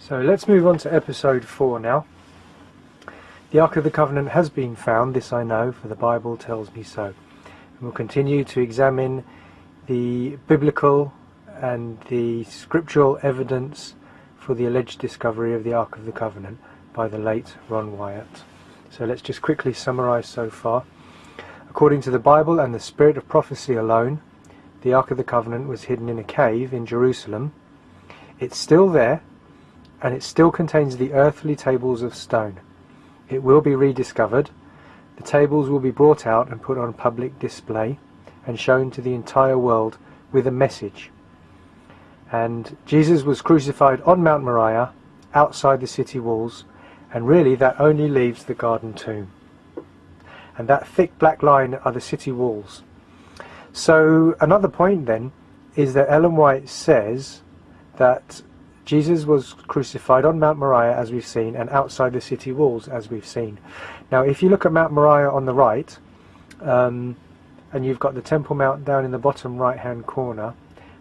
So let's move on to episode 4 now. The Ark of the Covenant has been found, this I know, for the Bible tells me so. And we'll continue to examine the biblical and the scriptural evidence for the alleged discovery of the Ark of the Covenant by the late Ron Wyatt. So let's just quickly summarise so far. According to the Bible and the spirit of prophecy alone, the Ark of the Covenant was hidden in a cave in Jerusalem. It's still there, and it still contains the earthly tables of stone. It will be rediscovered. The tables will be brought out and put on public display and shown to the entire world with a message. And Jesus was crucified on Mount Moriah, outside the city walls, and really that only leaves the garden tomb. And that thick black line are the city walls. So another point then is that Ellen White says that Jesus was crucified on Mount Moriah, as we've seen, and outside the city walls, as we've seen. Now, if you look at Mount Moriah on the right, and you've got the Temple Mount down in the bottom right-hand corner,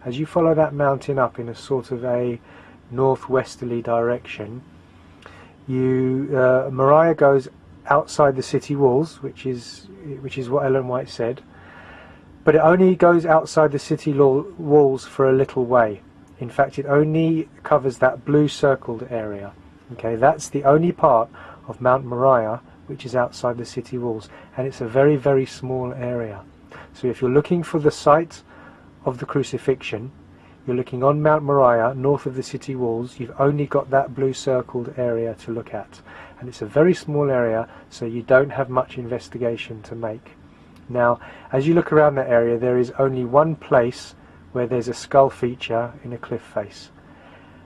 as you follow that mountain up in a sort of a northwesterly direction, Moriah goes outside the city walls, which is what Ellen White said, but it only goes outside the city walls for a little way. In fact, it only covers that blue circled area. Okay, that's the only part of Mount Moriah which is outside the city walls, and it's a very, very small area. So if you're looking for the site of the crucifixion, you're looking on Mount Moriah, north of the city walls, you've only got that blue circled area to look at. And it's a very small area, so you don't have much investigation to make. Now, as you look around that area, there is only one place where there's a skull feature in a cliff face.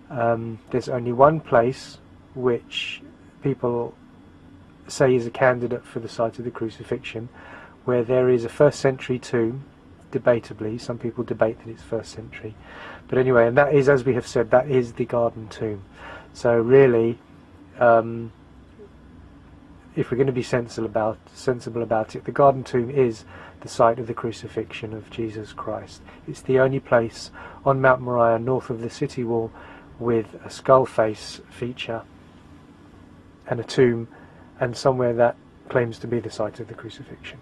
There's only one place which people say is a candidate for the site of the crucifixion, where there is a 1st century tomb, debatably. Some people debate that it's 1st century. But anyway, and that is, as we have said, that is the garden tomb. So really, if we're going to be sensible about it, the garden tomb is the site of the crucifixion of Jesus Christ. It's the only place on Mount Moriah north of the city wall with a skull face feature and a tomb, and somewhere that claims to be the site of the crucifixion.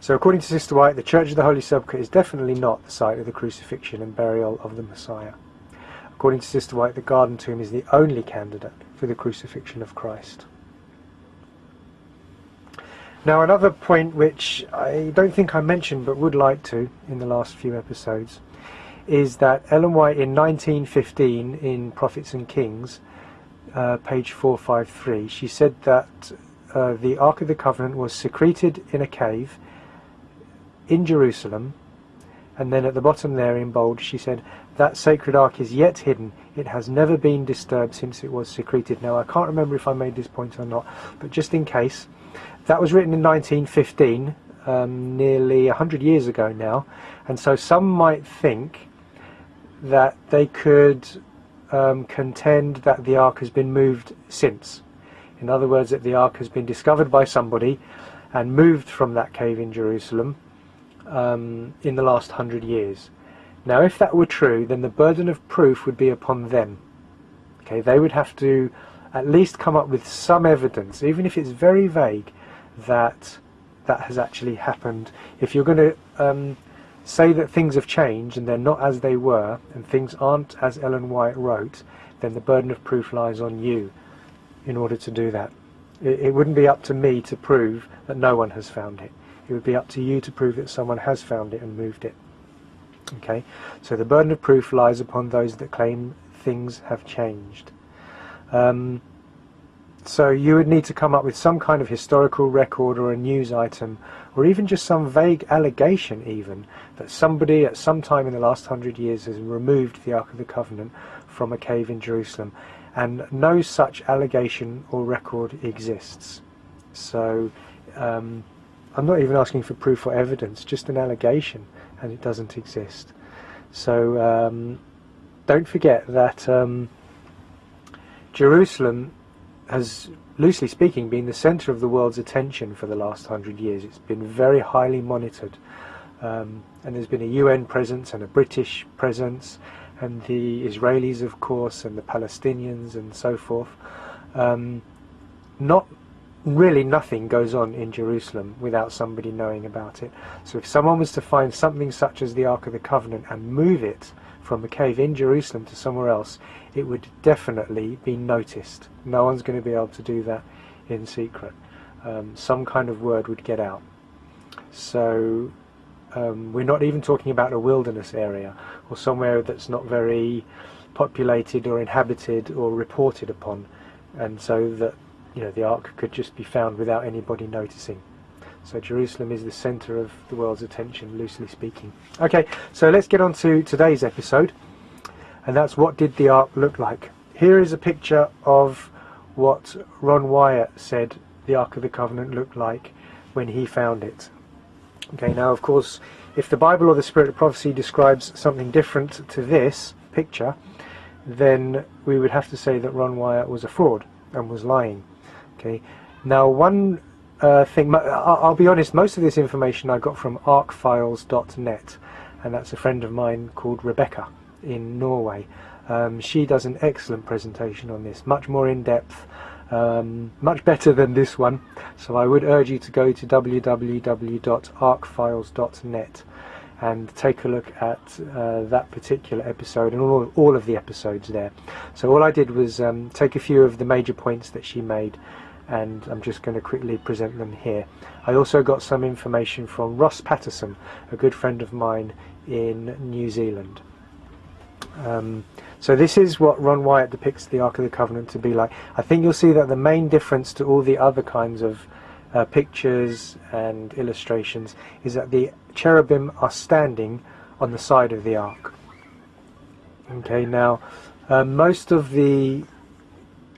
So according to Sister White, the Church of the Holy Sepulchre is definitely not the site of the crucifixion and burial of the Messiah. According to Sister White, the garden tomb is the only candidate for the crucifixion of Christ. Now, another point which I don't think I mentioned but would like to in the last few episodes is that Ellen White in 1915 in Prophets and Kings, page 453, she said that the Ark of the Covenant was secreted in a cave in Jerusalem, and then at the bottom there in bold she said, "That sacred ark is yet hidden. It has never been disturbed since it was secreted." Now, I can't remember if I made this point or not, but just in case, that was written in 1915, nearly 100 years ago now, and so some might think that they could contend that the ark has been moved since. In other words, that the ark has been discovered by somebody and moved from that cave in Jerusalem in the last 100 years. Now, if that were true, then the burden of proof would be upon them. Okay, they would have to at least come up with some evidence, even if it's very vague, that has actually happened. If you're going to say that things have changed and they're not as they were, and things aren't as Ellen White wrote, then the burden of proof lies on you in order to do that. It wouldn't be up to me to prove that no one has found it. It would be up to you to prove that someone has found it and moved it. Okay, so the burden of proof lies upon those that claim things have changed. So you would need to come up with some kind of historical record or a news item, or even just some vague allegation even, that somebody at some time in the last 100 years has removed the Ark of the Covenant from a cave in Jerusalem. And no such allegation or record exists. So I'm not even asking for proof or evidence, just an allegation, and it doesn't exist. So don't forget that Jerusalem has, loosely speaking, been the centre of the world's attention for the last 100 years. It's been very highly monitored, and there's been a UN presence and a British presence, and the Israelis, of course, and the Palestinians and so forth. Not really nothing goes on in Jerusalem without somebody knowing about it. So if someone was to find something such as the Ark of the Covenant and move it from a cave in Jerusalem to somewhere else, it would definitely be noticed. No one's going to be able to do that in secret. Some kind of word would get out. So we're not even talking about a wilderness area or somewhere that's not very populated or inhabited or reported upon, and so that the Ark could just be found without anybody noticing. So Jerusalem is the centre of the world's attention, loosely speaking. Okay, so let's get on to today's episode, and that's what did the Ark look like. Here is a picture of what Ron Wyatt said the Ark of the Covenant looked like when he found it. Okay, now of course, if the Bible or the Spirit of Prophecy describes something different to this picture, then we would have to say that Ron Wyatt was a fraud and was lying. Okay, now one thing, I'll be honest, most of this information I got from arkfiles.net, and that's a friend of mine called Rebecca in Norway. She does an excellent presentation on this, much more in depth, much better than this one, so I would urge you to go to www.arkfiles.net and take a look at that particular episode and all of the episodes there. So all I did was take a few of the major points that she made, and I'm just going to quickly present them here. I also got some information from Ross Patterson, a good friend of mine in New Zealand. So this is what Ron Wyatt depicts the Ark of the Covenant to be like. I think you'll see that the main difference to all the other kinds of pictures and illustrations is that the cherubim are standing on the side of the Ark. Okay, now most of the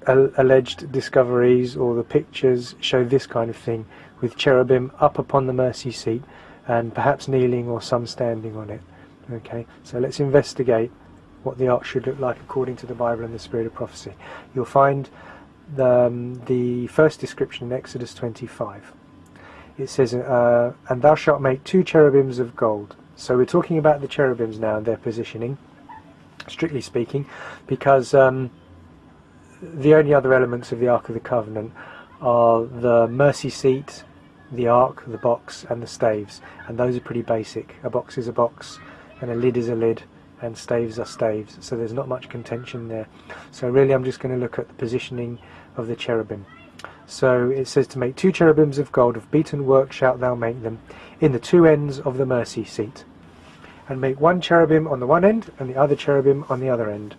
alleged discoveries or the pictures show this kind of thing, with cherubim up upon the mercy seat and perhaps kneeling or some standing on it. Okay, so let's investigate what the Ark should look like according to the Bible and the Spirit of Prophecy. You'll find the first description in Exodus 25. It says, and thou shalt make 2 cherubims of gold. So we're talking about the cherubims now and their positioning, strictly speaking, because the only other elements of the Ark of the Covenant are the mercy seat, the Ark, the box, and the staves, and those are pretty basic. A box is a box, and a lid is a lid, and staves are staves, so there's not much contention there. So really I'm just going to look at the positioning of the cherubim. So it says to make 2 cherubims of gold, of beaten work shalt thou make them, in the 2 ends of the mercy seat, and make 1 cherubim on the one end, and the other cherubim on the other end.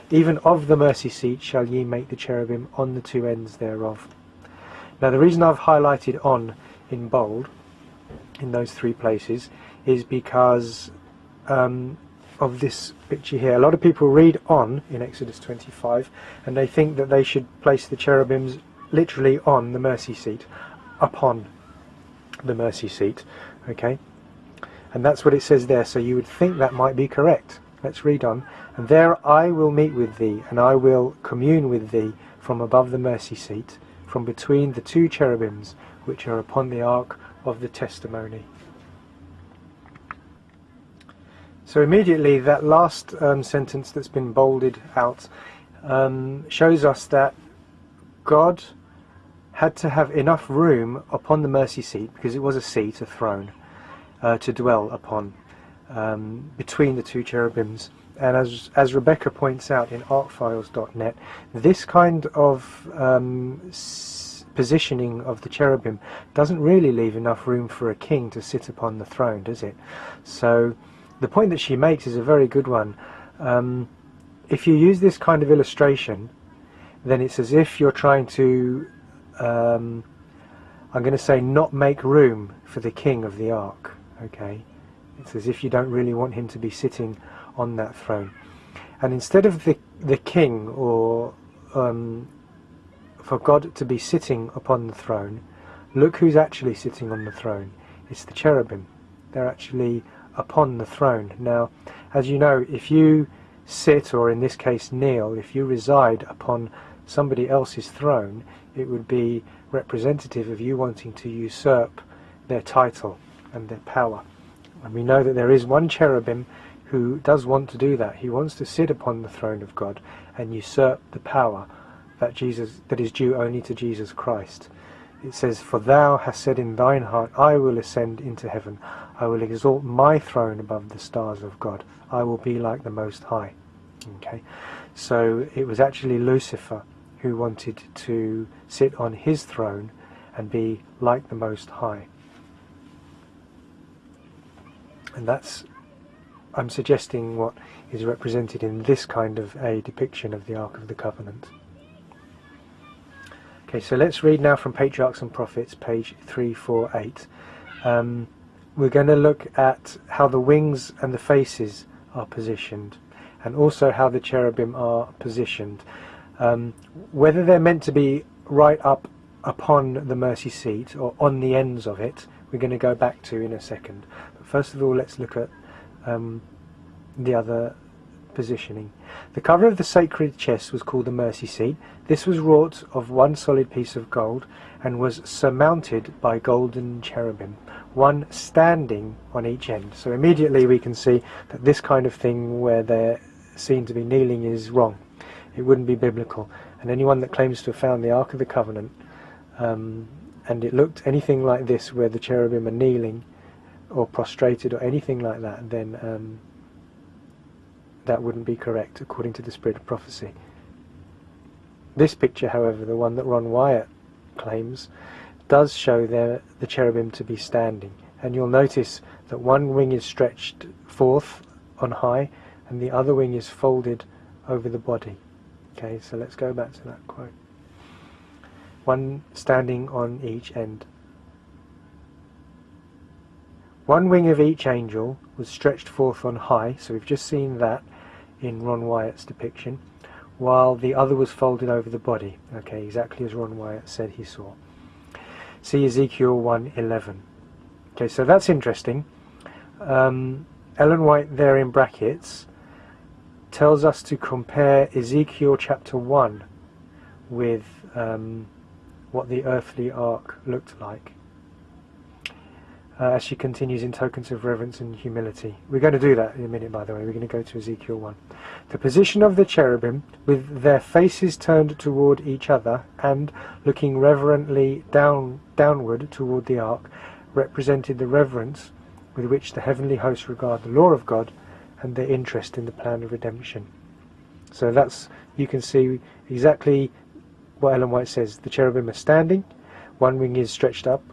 Even of the mercy seat shall ye make the cherubim on the 2 ends thereof. Now the reason I've highlighted on in bold in those 3 places is because of this picture here. A lot of people read on in Exodus 25 and they think that they should place the cherubims literally on the mercy seat, upon the mercy seat. Okay, and that's what it says there, so you would think that might be correct. Let's read on. And there I will meet with thee, and I will commune with thee from above the mercy seat, from between the 2 cherubims which are upon the ark of the testimony. So immediately that last sentence that's been bolded out shows us that God had to have enough room upon the mercy seat, because it was a seat, a throne, to dwell upon, between the 2 cherubims. And as Rebecca points out in arkfiles.net, this kind of positioning of the cherubim doesn't really leave enough room for a king to sit upon the throne, does it? So the point that she makes is a very good one. If you use this kind of illustration, then it's as if you're trying to, I'm going to say, not make room for the king of the ark. Okay, it's as if you don't really want him to be sitting on that throne. And instead of the king, or for God to be sitting upon the throne, look who's actually sitting on the throne. It's the cherubim. They're actually upon the throne. Now, as you know, if you sit, or in this case kneel, if you reside upon somebody else's throne, it would be representative of you wanting to usurp their title and their power. And we know that there is one cherubim who does want to do that. He wants to sit upon the throne of God and usurp the power that is due only to Jesus Christ. It says, "For thou hast said in thine heart, I will ascend into heaven. I will exalt my throne above the stars of God. I will be like the Most High." Okay, so it was actually Lucifer who wanted to sit on his throne and be like the Most High. And that's, I'm suggesting, what is represented in this kind of a depiction of the Ark of the Covenant. Okay, so let's read now from Patriarchs and Prophets, page 348. We're going to look at how the wings and the faces are positioned, and also how the cherubim are positioned. Whether they're meant to be right up upon the mercy seat or on the ends of it, we're going to go back to in a second. But first of all, let's look at the other positioning. The cover of the sacred chest was called the mercy seat. This was wrought of one solid piece of gold and was surmounted by golden cherubim, one standing on each end. So immediately we can see that this kind of thing where they're seen to be kneeling is wrong. It wouldn't be biblical. And anyone that claims to have found the Ark of the Covenant and it looked anything like this, where the cherubim are kneeling or prostrated or anything like that, then that wouldn't be correct according to the spirit of prophecy. This picture, however, the one that Ron Wyatt claims, does show the cherubim to be standing. And you'll notice that one wing is stretched forth on high and the other wing is folded over the body. Okay, so let's go back to that quote. One standing on each end. One wing of each angel was stretched forth on high, so we've just seen that in Ron Wyatt's depiction, while the other was folded over the body. Okay, exactly as Ron Wyatt said he saw. See Ezekiel 1:11. Okay, so that's interesting. Ellen White there in brackets tells us to compare Ezekiel chapter 1 with what the earthly ark looked like. As she continues in tokens of reverence and humility. We're going to do that in a minute, by the way. We're going to go to Ezekiel 1. The position of the cherubim, with their faces turned toward each other and looking reverently downward toward the ark, represented the reverence with which the heavenly hosts regard the law of God and their interest in the plan of redemption. So that's, you can see exactly what Ellen White says. The cherubim are standing, one wing is stretched up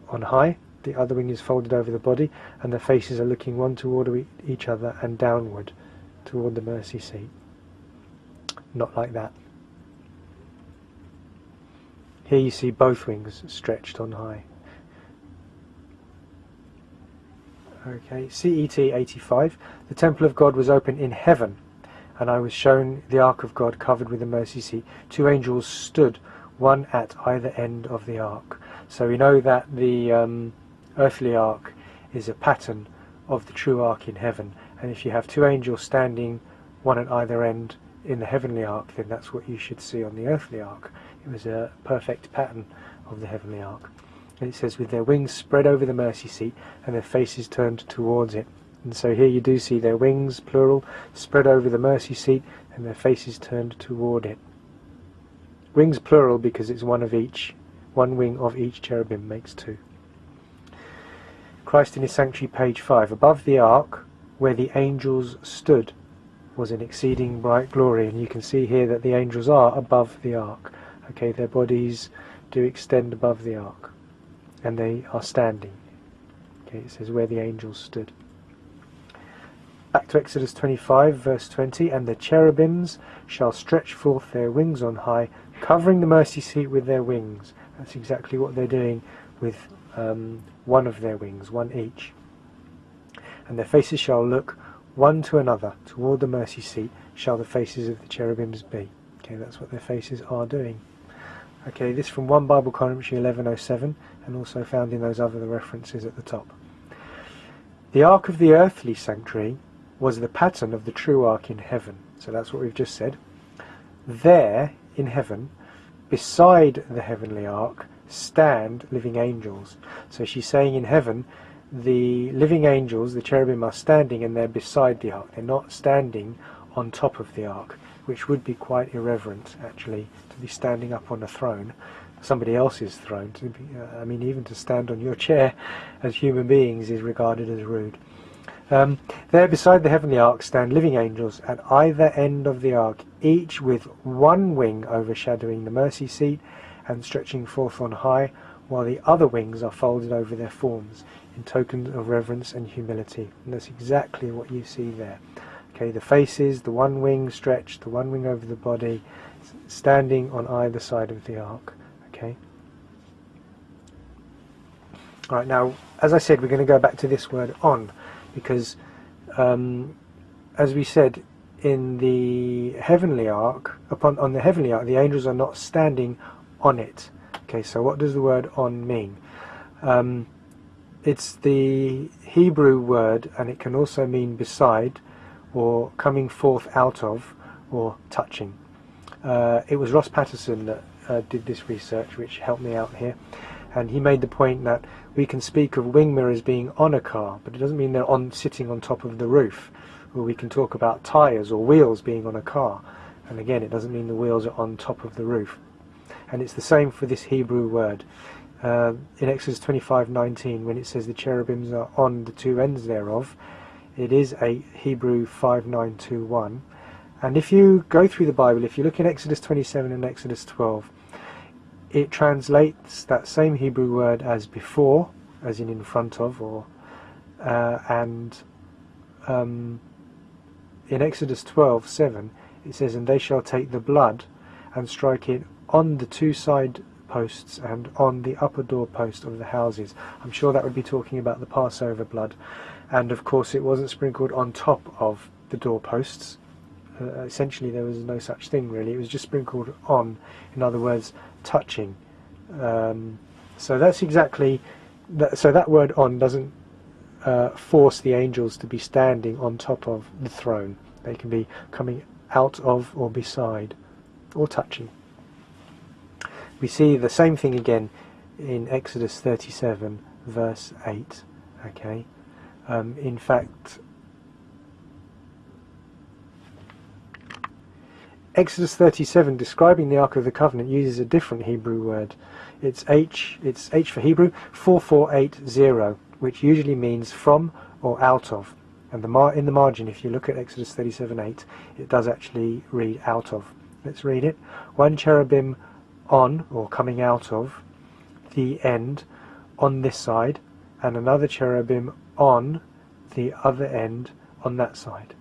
on high, the other wing is folded over the body, and the faces are looking one toward each other and downward toward the mercy seat. Not like that. Here you see both wings stretched on high. Okay, CET 85. The temple of God was open in heaven, and I was shown the ark of God covered with the mercy seat. Two angels stood, one at either end of the ark. So we know that the earthly ark is a pattern of the true ark in heaven, and if you have two angels standing one at either end in the heavenly ark, then that's what you should see on the earthly ark. It was a perfect pattern of the heavenly ark. And it says, with their wings spread over the mercy seat and their faces turned towards it. And so here you do see their wings, plural, spread over the mercy seat and their faces turned toward it. Wings plural because it's one of each. One wing of each cherubim makes two. Christ in his sanctuary, page 5. Above the ark, where the angels stood, was an exceeding bright glory. And you can see here that the angels are above the ark. Okay, their bodies do extend above the ark. And they are standing. Okay, it says where the angels stood. Back to Exodus 25, verse 20. And the cherubims shall stretch forth their wings on high, covering the mercy seat with their wings. That's exactly what they're doing with one of their wings, one each. And their faces shall look one to another. Toward the mercy seat shall the faces of the cherubims be. Okay, that's what their faces are doing. Okay, this from 1 Bible Commentary 1107, and also found in those other references at the top. The ark of the earthly sanctuary was the pattern of the true ark in heaven. So that's what we've just said. There, in heaven, beside the heavenly ark, stand living angels. So she's saying in heaven the living angels, the cherubim, are standing and they're beside the ark. They're not standing on top of the ark, which would be quite irreverent, actually, to be standing up on a throne, somebody else's throne. To be, I mean, even to stand on your chair as human beings is regarded as rude. There beside the heavenly ark stand living angels at either end of the ark, each with one wing overshadowing the mercy seat and stretching forth on high, while the other wings are folded over their forms in token of reverence and humility. And that's exactly what you see there. Okay, the faces, the one wing stretched, the one wing over the body, standing on either side of the ark. Okay. All right, now, as I said, we're going to go back to this word on, because, as we said, in the heavenly ark, on the heavenly ark, the angels are not standing on it. Okay, so what does the word on mean? It's the Hebrew word, and it can also mean beside, or coming forth out of, or touching. It was Ross Patterson that did this research, which helped me out here, and he made the point that we can speak of wing mirrors being on a car, but it doesn't mean they're sitting on top of the roof. Or we can talk about tyres or wheels being on a car, and again, it doesn't mean the wheels are on top of the roof. And it's the same for this Hebrew word. In Exodus 25:19, when it says the cherubims are on the two ends thereof, it is a Hebrew 5921. And if you go through the Bible, if you look in Exodus 27 and Exodus 12, it translates that same Hebrew word as before, as in front of, or in Exodus 12:7, it says, "And they shall take the blood and strike it on the two side posts and on the upper door post of the houses." I'm sure that would be talking about the Passover blood. And of course it wasn't sprinkled on top of the doorposts. Essentially there was no such thing really. It was just sprinkled on, in other words, touching. So that's exactly, so that word on doesn't force the angels to be standing on top of the throne. They can be coming out of or beside or touching. We see the same thing again in Exodus 37 verse 8. Okay, in fact, Exodus 37, describing the Ark of the Covenant, uses a different Hebrew word. It's H for Hebrew 4480, which usually means from or out of. And in the margin, if you look at Exodus 37:8, it does actually read out of. Let's read it. One cherubim on, or coming out of, the end on this side, and another cherubim on the other end on that side.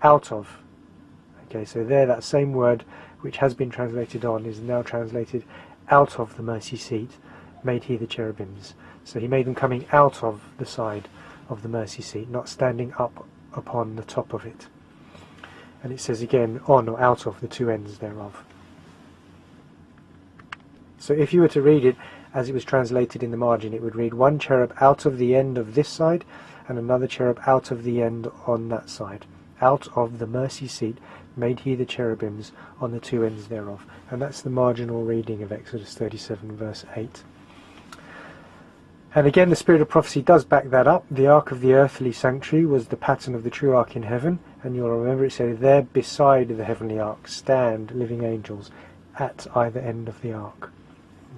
Out of. Okay, so there, that same word which has been translated on is now translated out of the mercy seat, made he the cherubims. So he made them coming out of the side of the mercy seat, not standing up upon the top of it. And it says again, on or out of the two ends thereof. So if you were to read it as it was translated in the margin, it would read, one cherub out of the end of this side, and another cherub out of the end on that side. Out of the mercy seat made he the cherubims on the two ends thereof. And that's the marginal reading of Exodus 37 verse 8. And again, the spirit of prophecy does back that up. The ark of the earthly sanctuary was the pattern of the true ark in heaven, and you'll remember it said, there beside the heavenly ark stand living angels at either end of the ark.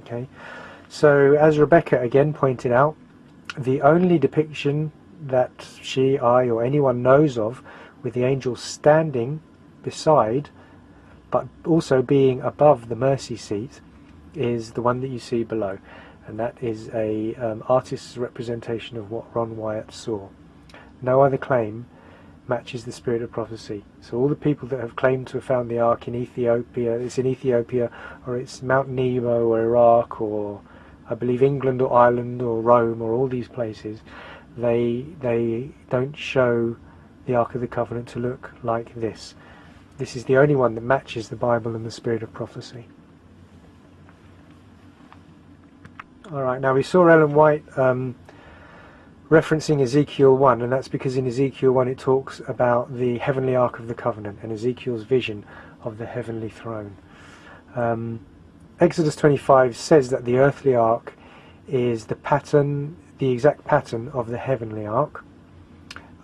Okay, so as Rebecca again pointed out, the only depiction that she, I, or anyone knows of with the angels standing beside but also being above the mercy seat is the one that you see below, and that is a artist's representation of what Ron Wyatt saw. No other claim matches the spirit of prophecy. So all the people that have claimed to have found the ark in Ethiopia, it's in Ethiopia, or it's Mount Nebo or Iraq, or I believe England or Ireland or Rome, or all these places, they don't show the Ark of the Covenant to look like this. This is the only one that matches the Bible and the spirit of prophecy. Alright, now we saw Ellen White referencing Ezekiel 1, and that's because in Ezekiel 1 it talks about the heavenly Ark of the Covenant and Ezekiel's vision of the heavenly throne. Exodus 25 says that the earthly ark is the pattern, the exact pattern of the heavenly ark.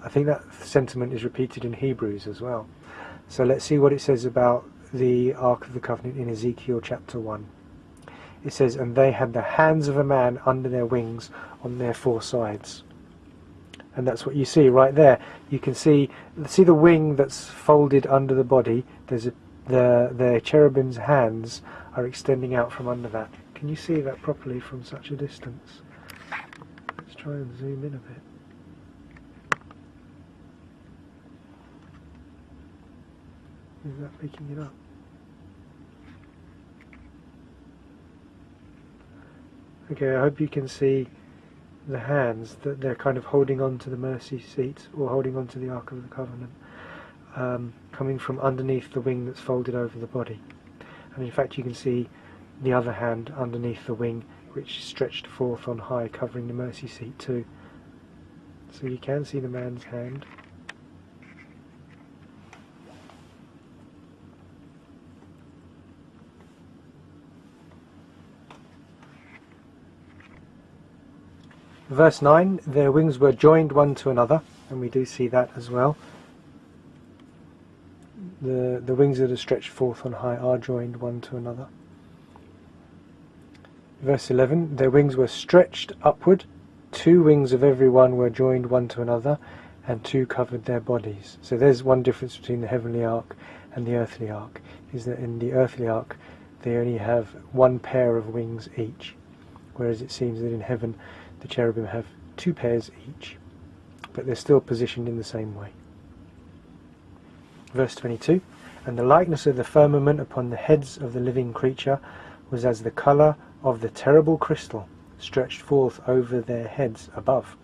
I think that sentiment is repeated in Hebrews as well. So let's see what it says about the Ark of the Covenant in Ezekiel chapter 1. It says, "And they had the hands of a man under their wings on their four sides." And that's what you see right there. You can see the wing that's folded under the body. There's the cherubim's hands are extending out from under that. Can you see that properly from such a distance? Let's try and zoom in a bit. Is that picking it up? Okay, I hope you can see the hands, that they're kind of holding on to the mercy seat, or holding on to the Ark of the Covenant, coming from underneath the wing that's folded over the body. And in fact you can see the other hand underneath the wing, which is stretched forth on high, covering the mercy seat too. So you can see the man's hand. Verse 9, their wings were joined one to another, and we do see that as well. The wings that are stretched forth on high are joined one to another. Verse 11, their wings were stretched upward, 2 wings of every one were joined one to another, and 2 covered their bodies. So there's one difference between the heavenly ark and the earthly ark, is that in the earthly ark they only have 1 pair of wings each, whereas it seems that in heaven the cherubim have 2 pairs each, but they're still positioned in the same way. Verse 22, and the likeness of the firmament upon the heads of the living creature was as the colour of the terrible crystal stretched forth over their heads above.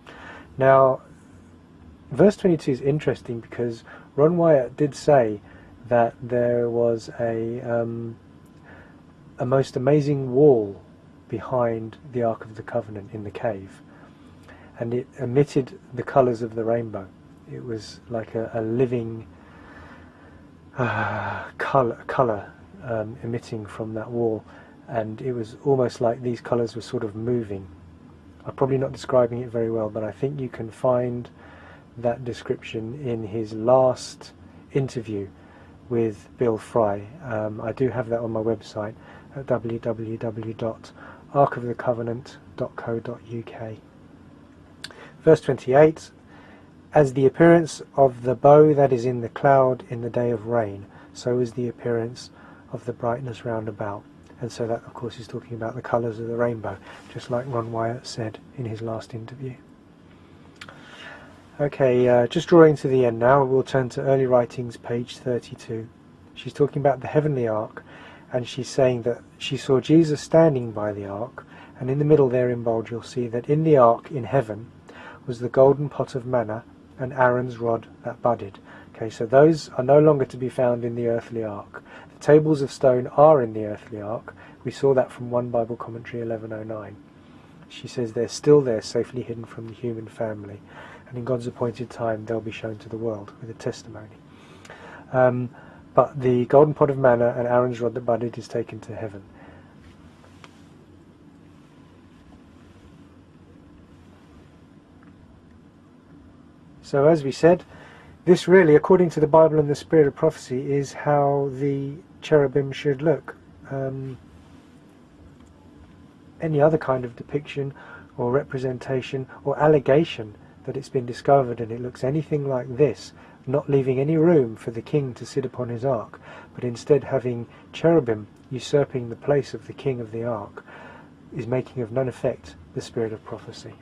Now, verse 22 is interesting because Ron Wyatt did say that there was a most amazing wall behind the Ark of the Covenant in the cave, and it emitted the colours of the rainbow. It was like a living colour emitting from that wall, and it was almost like these colours were sort of moving. I'm probably not describing it very well, but I think you can find that description in his last interview with Bill Fry. I do have that on my website at www.arkofthecovenant.co.uk. Verse 28, as the appearance of the bow that is in the cloud in the day of rain, so is the appearance of the brightness round about. And so that, of course, is talking about the colours of the rainbow, just like Ron Wyatt said in his last interview. Okay, just drawing to the end now, we'll turn to Early Writings, page 32. She's talking about the heavenly ark, and she's saying that she saw Jesus standing by the ark, and in the middle there in bold you'll see that in the ark in heaven was the golden pot of manna and Aaron's rod that budded. Okay, so those are no longer to be found in the earthly ark. The tables of stone are in the earthly ark. We saw that from 1 Bible Commentary 1109. She says they're still there, safely hidden from the human family, and in God's appointed time they'll be shown to the world with a testimony. But the golden pot of manna and Aaron's rod that budded is taken to heaven. So as we said, this really, according to the Bible and the Spirit of Prophecy, is how the cherubim should look. Any other kind of depiction or representation or allegation that it's been discovered and it looks anything like this, not leaving any room for the king to sit upon his ark, but instead having cherubim usurping the place of the king of the ark, is making of none effect the Spirit of Prophecy.